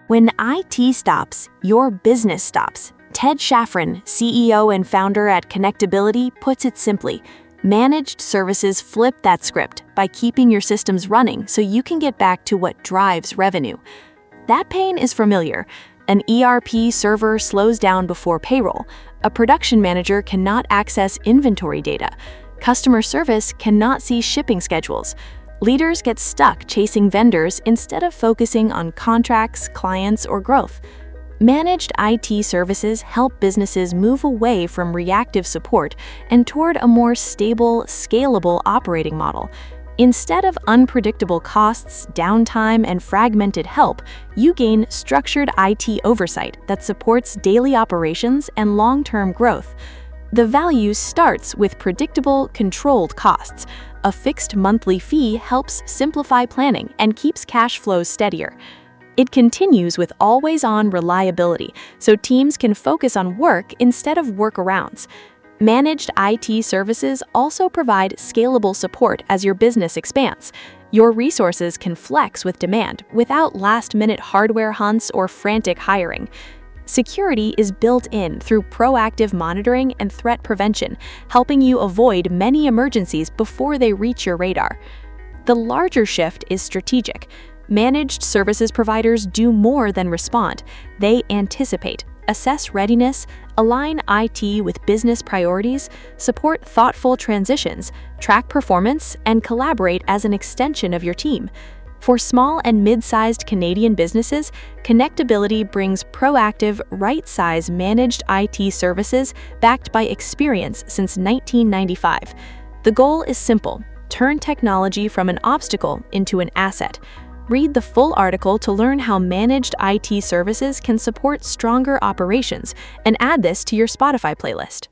When IT stops, your business stops. Ted Shafran, CEO and founder at Connectability, puts it simply: managed services flip that script by keeping your systems running so you can get back to what drives revenue. That pain is familiar. An ERP server slows down before payroll. A production manager cannot access inventory data. Customer service cannot see shipping schedules. Leaders get stuck chasing vendors instead of focusing on contracts, clients, or growth. Managed IT services help businesses move away from reactive support and toward a more stable, scalable operating model. Instead of unpredictable costs, downtime, and fragmented help, you gain structured IT oversight that supports daily operations and long-term growth. The value starts with predictable, controlled costs. A fixed monthly fee helps simplify planning and keeps cash flows steadier. It continues with always-on reliability, so teams can focus on work instead of workarounds. Managed IT services also provide scalable support as your business expands. Your resources can flex with demand without last-minute hardware hunts or frantic hiring. Security is built in through proactive monitoring and threat prevention, helping you avoid many emergencies before they reach your radar. The larger shift is strategic. Managed services providers do more than respond. They anticipate, assess readiness, align IT with business priorities, support thoughtful transitions, track performance, and collaborate as an extension of your team. For small and mid-sized Canadian businesses, Connectability brings proactive, right-size managed IT services backed by experience since 1995. The goal is simple: turn technology from an obstacle into an asset. Read the full article to learn how managed IT services can support stronger operations, and add this to your Spotify playlist.